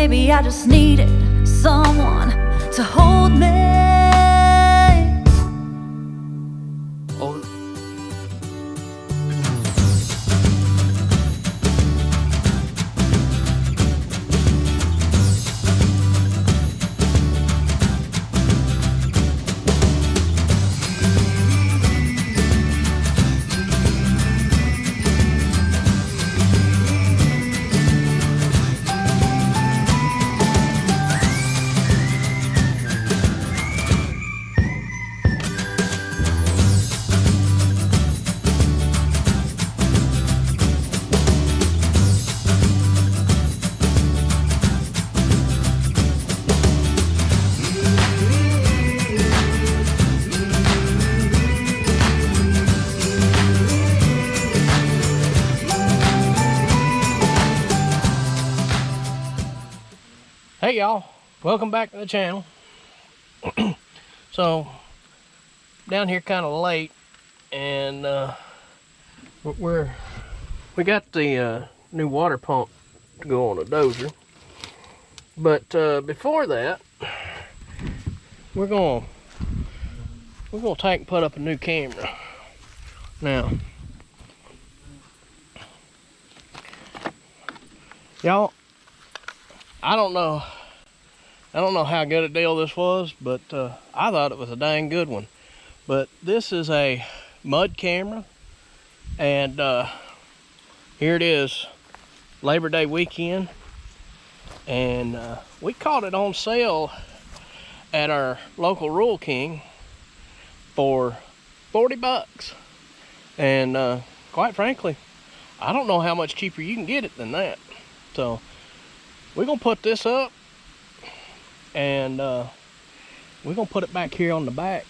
maybe I just needed someone to hold me. Oh. Hey y'all, welcome back to the channel. So down here kind of late, and we got the new water pump to go on a dozer, but before that we're gonna take and put up a new camera. Now y'all, I don't know how good a deal this was, but I thought it was a dang good one. But this is a mud camera, and here it is, Labor Day weekend, and we caught it on sale at our local Rural King for 40 bucks. And quite frankly, I don't know how much cheaper you can get it than that. So we're gonna put this up, and we're gonna put it back here on the back,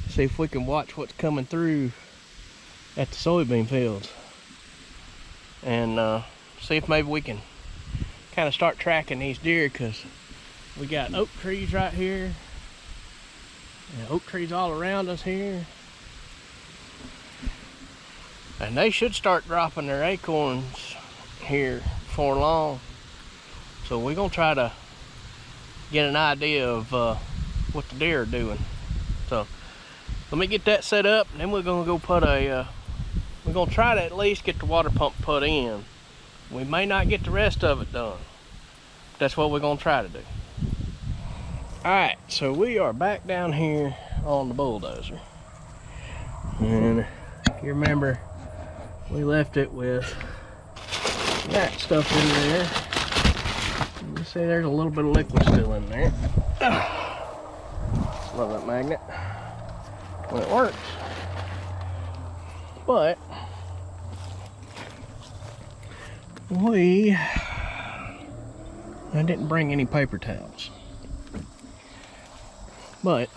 see if we can watch what's coming through at the soybean fields, and see if maybe we can kind of start tracking these deer, because we got oak trees right here and oak trees all around us here, and they should start dropping their acorns here before long. So we're gonna try to get an idea of what the deer are doing. So let me get that set up, and then we're gonna go put a we're gonna try to at least get the water pump put in. We may not get the rest of it done. That's what we're gonna try to do. All right, so we are back down here on the bulldozer, and you remember we left it with that stuff in there. You see there's a little bit of liquid still in there. Love that magnet when it works. But I didn't bring any paper towels, but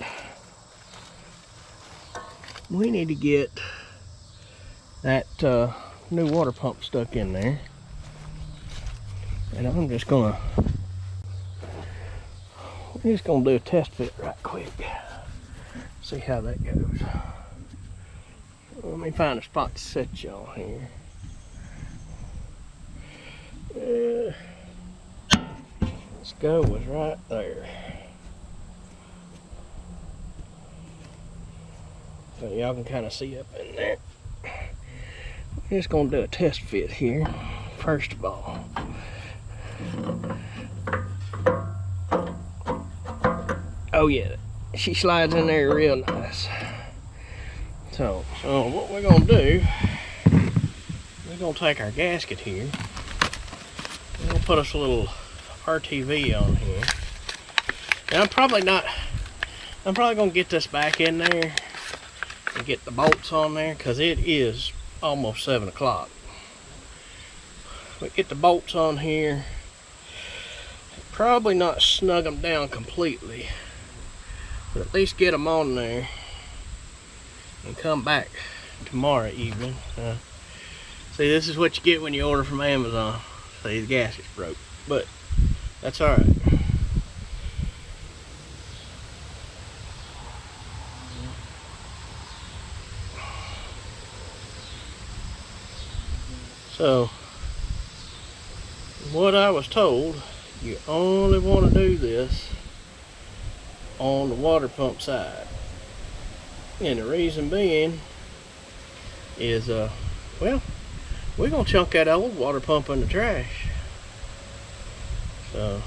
we need to get that new water pump stuck in there. And we're just gonna do a test fit right quick. See how that goes. Let me find a spot to set y'all here. Let's go was right there. So y'all can kind of see up in there. We're just gonna do a test fit here, first of all. Oh yeah, she slides in there real nice. So what we're gonna do, we're gonna take our gasket here. We're gonna put us a little RTV on here. And I'm probably gonna get this back in there and get the bolts on there, because it is almost 7 o'clock. We get the bolts on here. Probably not snug them down completely, but at least get them on there and come back tomorrow evening. See, this is what you get when you order from Amazon. See, the gasket's broke, but that's all right. So what I was told, you only want to do this on the water pump side. And the reason being is, well, we're going to chunk that old water pump in the trash. So,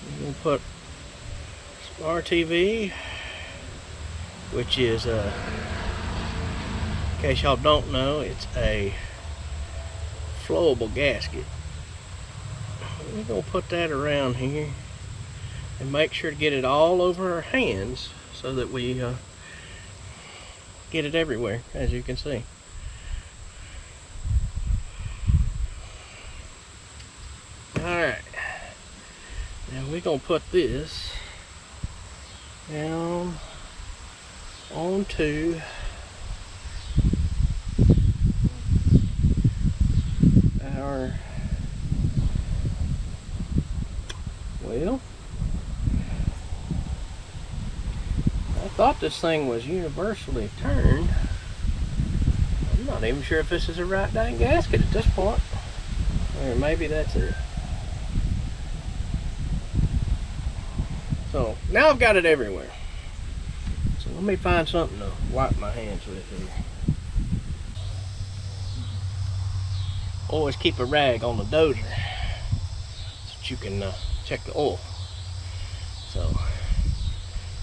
we're going to put some RTV, which is, in case y'all don't know, it's a flowable gasket. We're going to put that around here and make sure to get it all over our hands so that we get it everywhere, as you can see. Alright, now we're going to put this down onto our, well, I thought this thing was universally turned. I'm not even sure if this is the right dang gasket at this point. Or maybe that's it. So now I've got it everywhere. So let me find something to wipe my hands with here. Always keep a rag on the dozer so that you can check the oil. So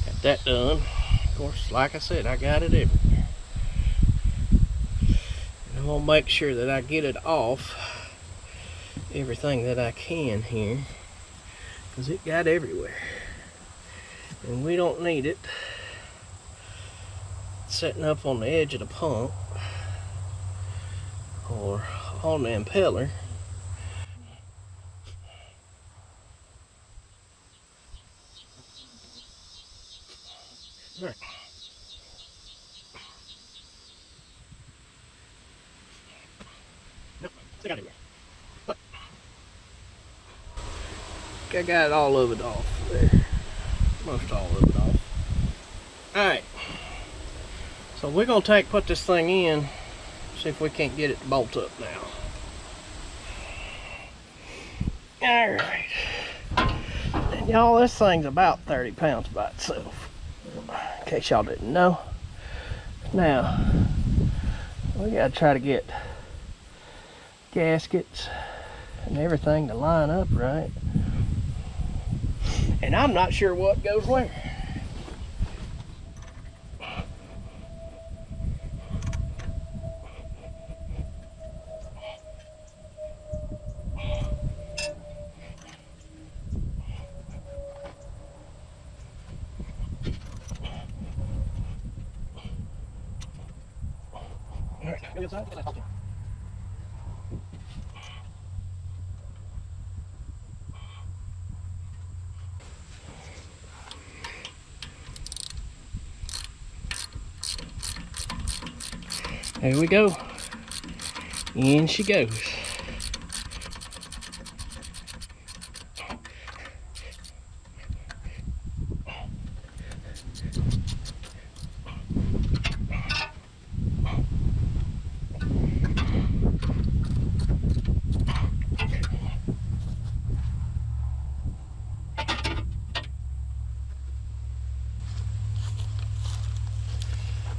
got that done. Of course, like I said, I got it everywhere. And I'm gonna make sure that I get it off everything that I can here, because it got everywhere. And we don't need it setting up on the edge of the pump or on the impeller. All right. No, stick out of here. Look. I got all of it off there. Most all of it off. Alright. So we're going to put this thing in, see if we can't get it to bolt up now. Alright. And y'all, this thing's about 30 pounds by itself, in case y'all didn't know. Now, we got to try to get gaskets and everything to line up right. And I'm not sure what goes where. All right, go inside. There we go. In she goes.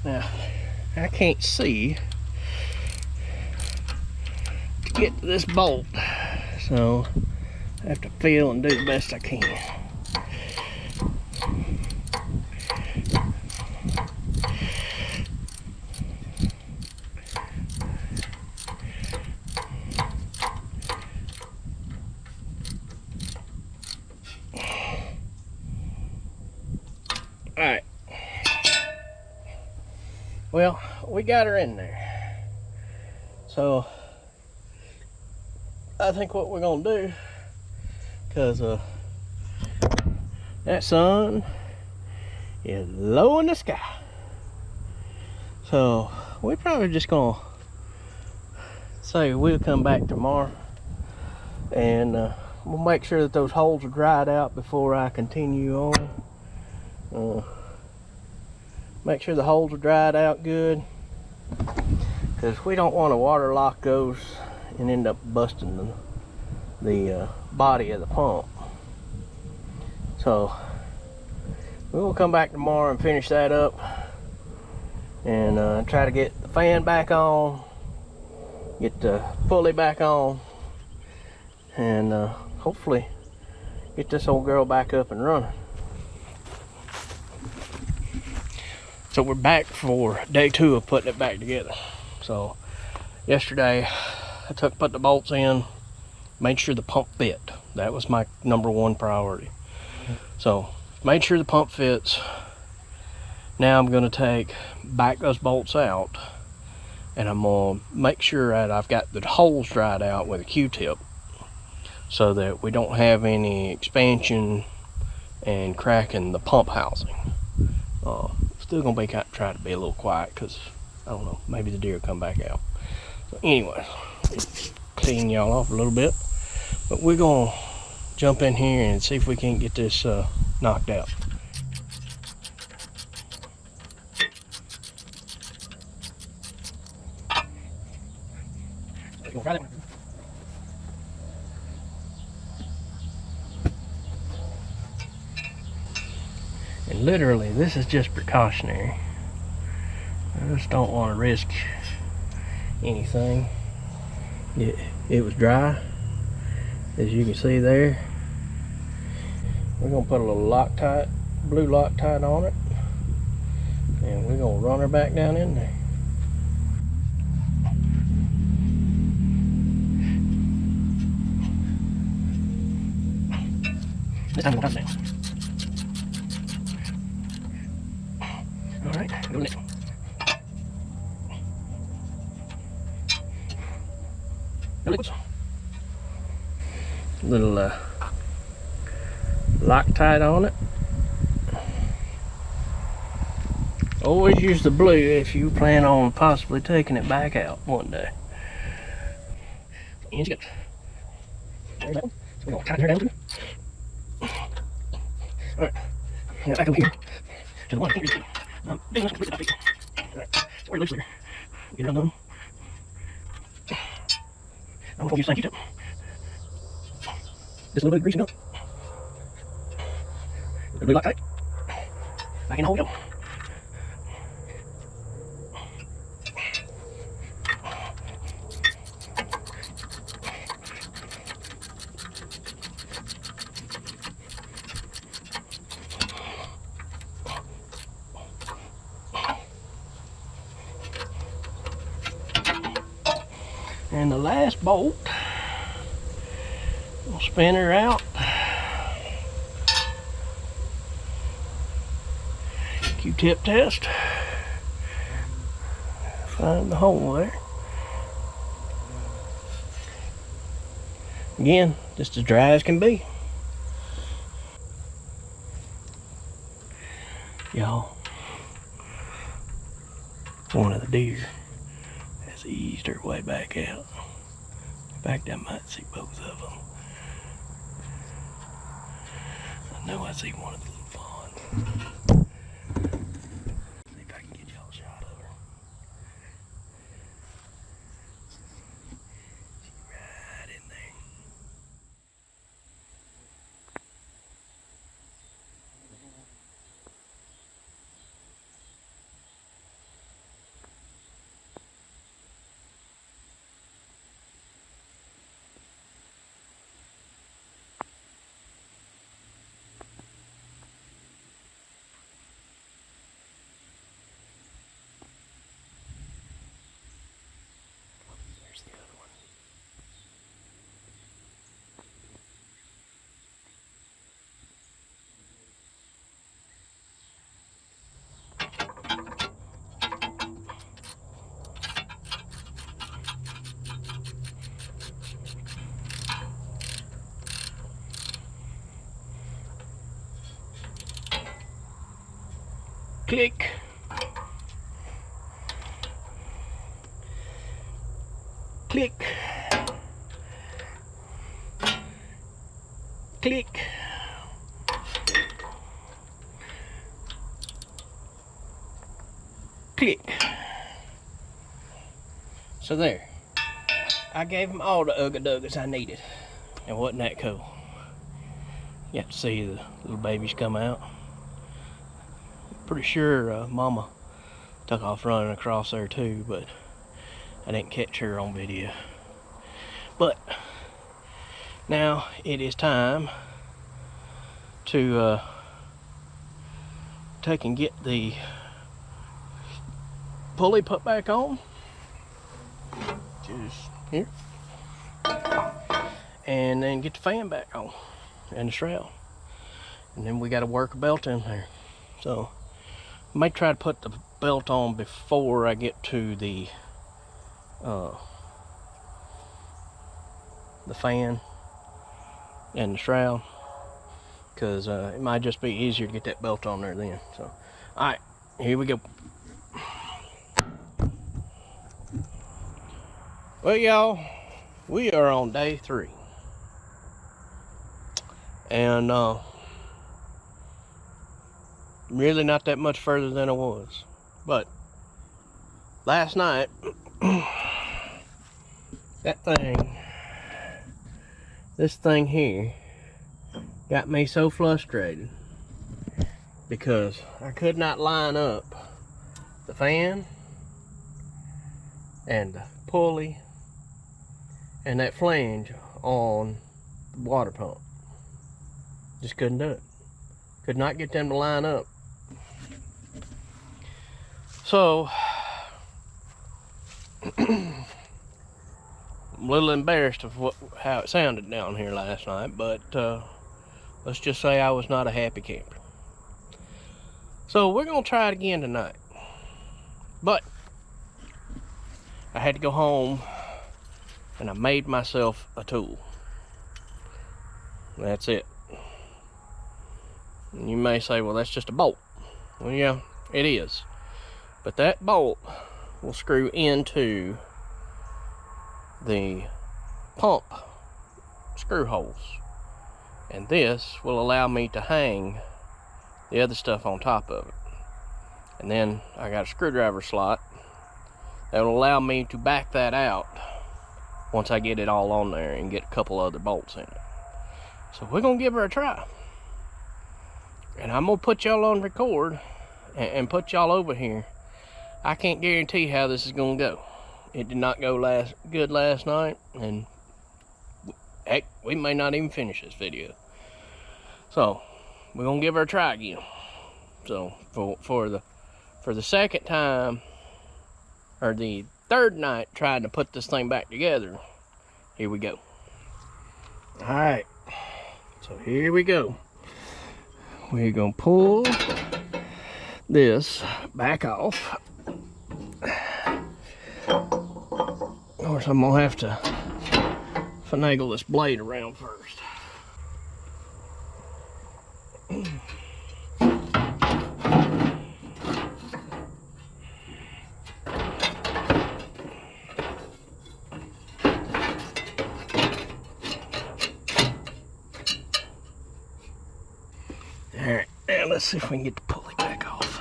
Now, I can't see to get to this bolt, so I have to feel and do the best I can. Alright. Well, we got her in there. So, I think what we're gonna do, because that sun is low in the sky. So, we're probably just gonna say we'll come back tomorrow and we'll make sure that those holes are dried out before I continue on. Make sure the holes are dried out good, because we don't want to waterlock those and end up busting the body of the pump. So we'll come back tomorrow and finish that up, and try to get the fan back on, get the pulley back on, and hopefully get this old girl back up and running. So we're back for day 2 of putting it back together. So yesterday I put the bolts in, made sure the pump fit. That was my #1 priority. So made sure the pump fits. Now I'm going to back those bolts out, and I'm going to make sure that I've got the holes dried out with a Q-tip, so that we don't have any expansion and cracking the pump housing. Still going to be try to be a little quiet, because I don't know, maybe the deer come back out. So anyway, clean y'all off a little bit, but we're going to jump in here and see if we can get this knocked out. And literally, this is just precautionary. I just don't want to risk anything. It was dry, as you can see there. We're gonna put a little Loctite, blue Loctite on it, and we're gonna run her back down in there. This time we'll come down. All right, go next. Little Loctite on it. Always use the blue if you plan on possibly taking it back out one day. And there's that one. So we're going to tighten her down too. Alright, now back over here to the one here. Big enough to complete the feet. Alright, so we're loose there. Get it undone. I'm going to use the same Q-tip. Just a little bit of grease and milk. The blue Loctite. Back in the hole we go. And the last bolt, we'll spin her out. Q-tip test. Find the hole there. Again, just as dry as can be. Y'all, one of the deer has eased her way back out. In fact, I might see both of them. I know I see one of the little fawns. See if I can get y'all a shot of her. She's right in there. There's the other one. Click. Click. Click. Click. So there. I gave him all the ugga duggas I needed. And wasn't that cool? You got to see the little babies come out. Pretty sure Mama took off running across there too, but I didn't catch her on video. But now it is time to take and get the pulley put back on. Just here. And then get the fan back on and the shroud. And then we got to work a belt in there. So I might try to put the belt on before I get to the fan and the shroud, because it might just be easier to get that belt on there then. So all right, here we go. Well, y'all, we are on day 3, and really not that much further than it was. But last night, this thing here got me so frustrated because I could not line up the fan and the pulley and that flange on the water pump. Just couldn't do it. Could not get them to line up. So I'm a little embarrassed of how it sounded down here last night, but let's just say I was not a happy camper. So we're gonna try it again tonight. But I had to go home and I made myself a tool. That's it. And you may say, well, that's just a bolt. Well, yeah, it is. But that bolt will screw into the pump screw holes. And this will allow me to hang the other stuff on top of it. And then I got a screwdriver slot that will allow me to back that out once I get it all on there and get a couple other bolts in it. So we're gonna give her a try. And I'm gonna put y'all on record and put y'all over here. I can't guarantee how this is gonna go. It did not go good last night, and heck, we may not even finish this video. So we're gonna give her a try again. So for the second time, or the third night trying to put this thing back together, here we go. All right, so here we go. We're gonna pull this back off. Of course, I'm gonna have to finagle this blade around first. Alright, now let's see if we can get the pulley back off.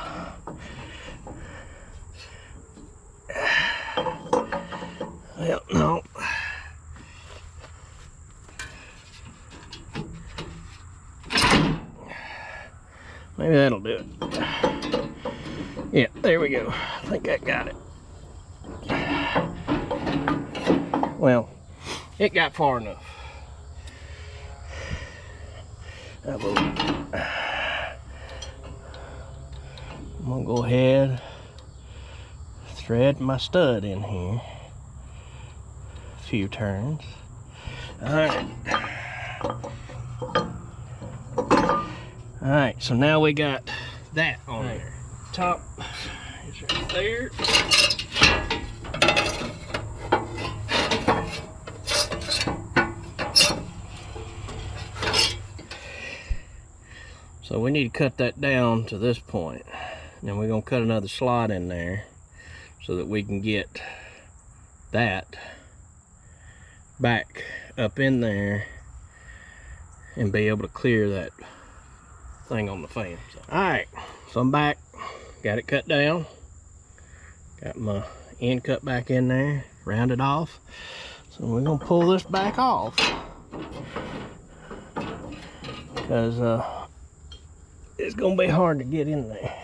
Well, no. Maybe that'll do it. Yeah, there we go. I think I got it. Well, it got far enough. I'm gonna go ahead, thread my stud in here a few turns. Alright, so now we got that on there. Top is right there. So we need to cut that down to this point. Then we're gonna cut another slot in there so that we can get that back up in there and be able to clear that thing on the fan. So, alright, so I'm back. Got it cut down. Got my end cut back in there, rounded off. So we're gonna pull this back off because it's gonna be hard to get in there.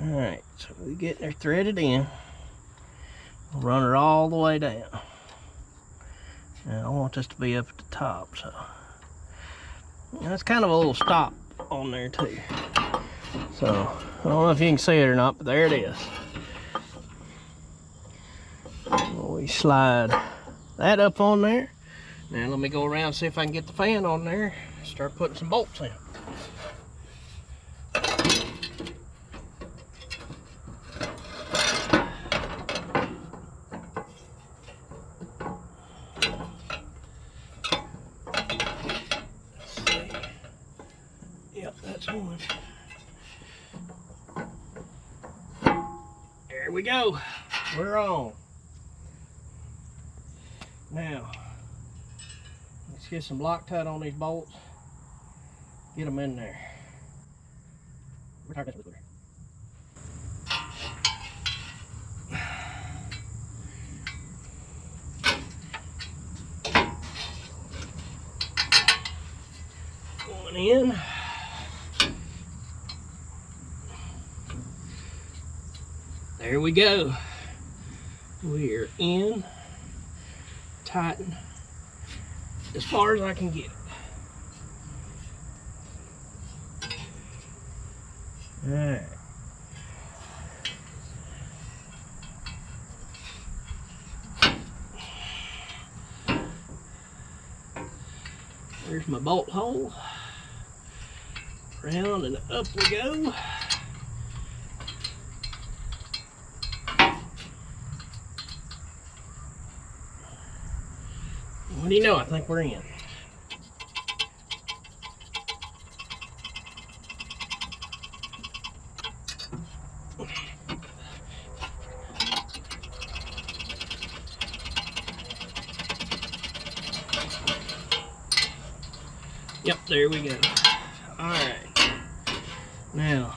Alright, so we get her threaded in. We'll run her all the way down. And I want this to be up at the top, so that's kind of a little stop on there too. So I don't know if you can see it or not, but there it is. We slide that up on there. Now let me go around and see if I can get the fan on there. Start putting some bolts in. Yep, that's one. There we go. We're on. Now, let's get some Loctite on these bolts. Get them in there. One in. There we go. We're in. Tighten as far as I can get it. All right. There's my bolt hole. Round and up we go. What do you know? I think we're in. Yep, there we go. Alright. Now,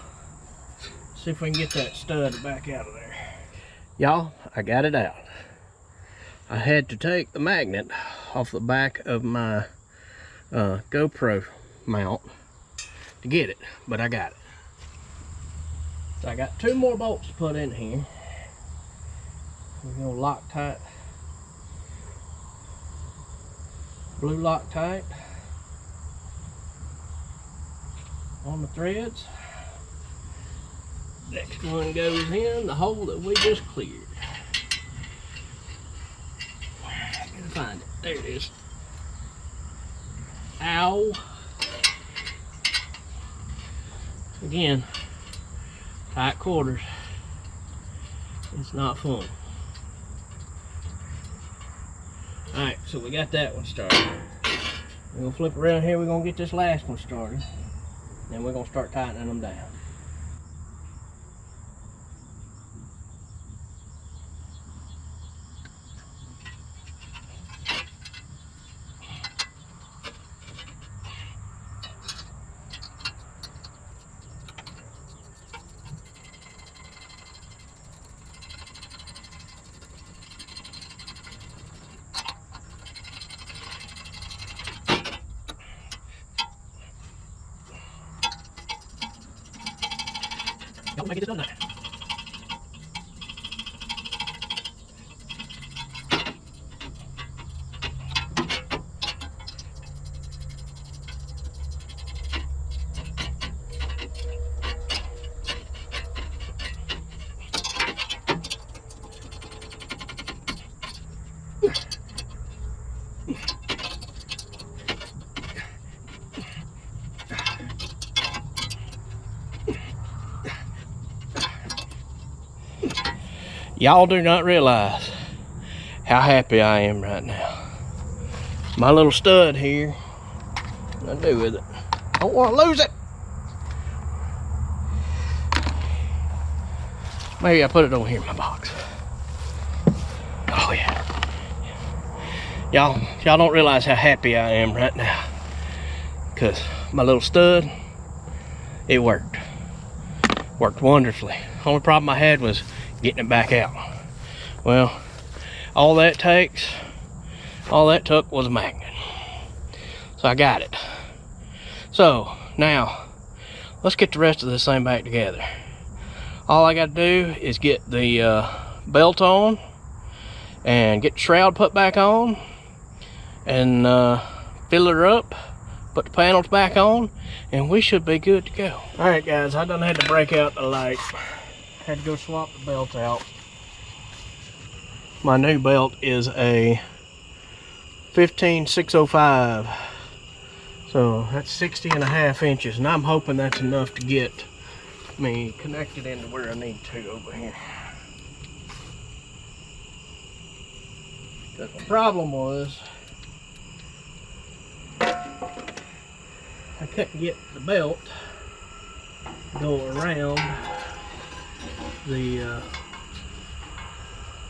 see if we can get that stud back out of there. Y'all, I got it out. I had to take the magnet off the back of my GoPro mount to get it, but I got it. So I got 2 more bolts to put in here. We're gonna Loctite, blue Loctite on the threads. Next one goes in the hole that we just cleared. Find it. There it is. Ow. Again, tight quarters. It's not fun. Alright, so we got that one started. We're going to flip around here. We're going to get this last one started. Then we're going to start tightening them down. Don't make it done that. Y'all do not realize how happy I am right now. My little stud here, what I do with it? I don't want to lose it. Maybe I put it over here in my box. Oh yeah. Y'all don't realize how happy I am right now. Because my little stud, it worked. Worked wonderfully. Only problem I had was getting it back out. Well, all that took was a magnet. So I got it. So now let's get the rest of this thing back together. All I got to do is get the belt on and get the shroud put back on and fill her up, put the panels back on, and we should be good to go. All right, guys, I done had to break out the light. Had to go swap the belt out. My new belt is a 15605. So that's 60.5 inches, and I'm hoping that's enough to get me connected into where I need to over here. Because the problem was I couldn't get the belt to go around the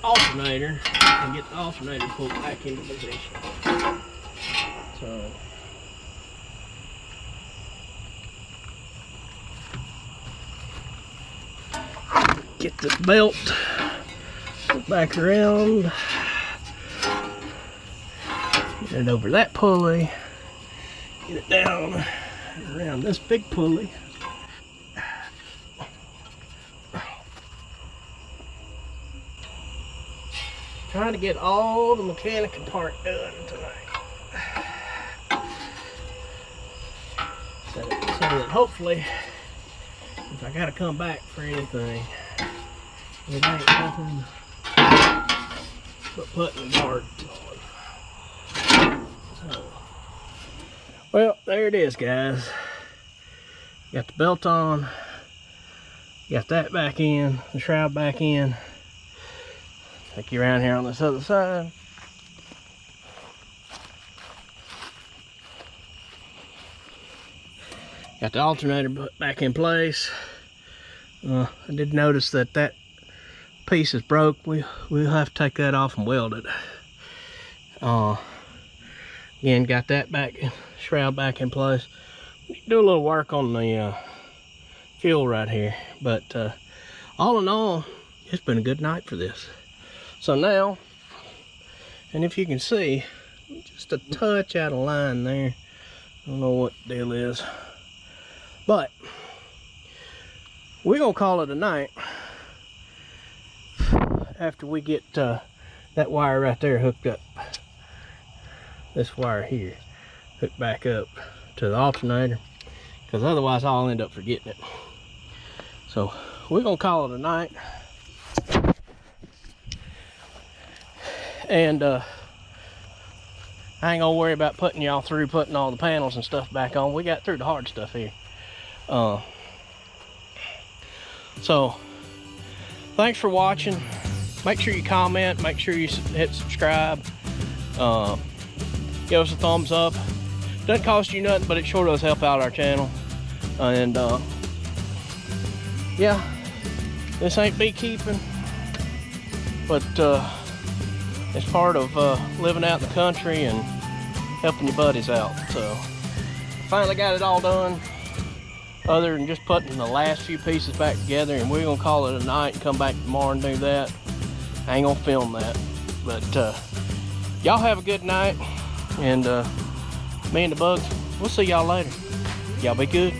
alternator and get the alternator pulled back into position. So get the belt put back around, get it over that pulley, get it down around this big pulley. Trying to get all the mechanical part done tonight. So that hopefully, if I gotta come back for anything, it ain't nothing but putting the parts on. So, well, there it is, guys. Got the belt on, got that back in, the shroud back in. Take you around here on this other side. Got the alternator put back in place. I did notice that that piece is broke. We'll have to take that off and weld it. Again, got that back, shroud back in place. Do a little work on the fuel right here, but all in all, it's been a good night for this. So now, and if you can see, just a touch out of line there. I don't know what the deal is, but we're gonna call it a night after we get that wire right there hooked up. This wire here hooked back up to the alternator, because otherwise I'll end up forgetting it. So we're gonna call it a night. And I ain't gonna worry about putting y'all through putting all the panels and stuff back on. We got through the hard stuff here. So thanks for watching. Make sure you comment, make sure you hit subscribe, give us a thumbs up. Doesn't cost you nothing, but it sure does help out our channel. And yeah, this ain't beekeeping, but it's part of living out in the country and helping your buddies out. So finally got it all done, other than just putting the last few pieces back together, and we're gonna call it a night and come back tomorrow and do that. I ain't gonna film that, but y'all have a good night, and me and the bugs, we'll see y'all later. Y'all be good.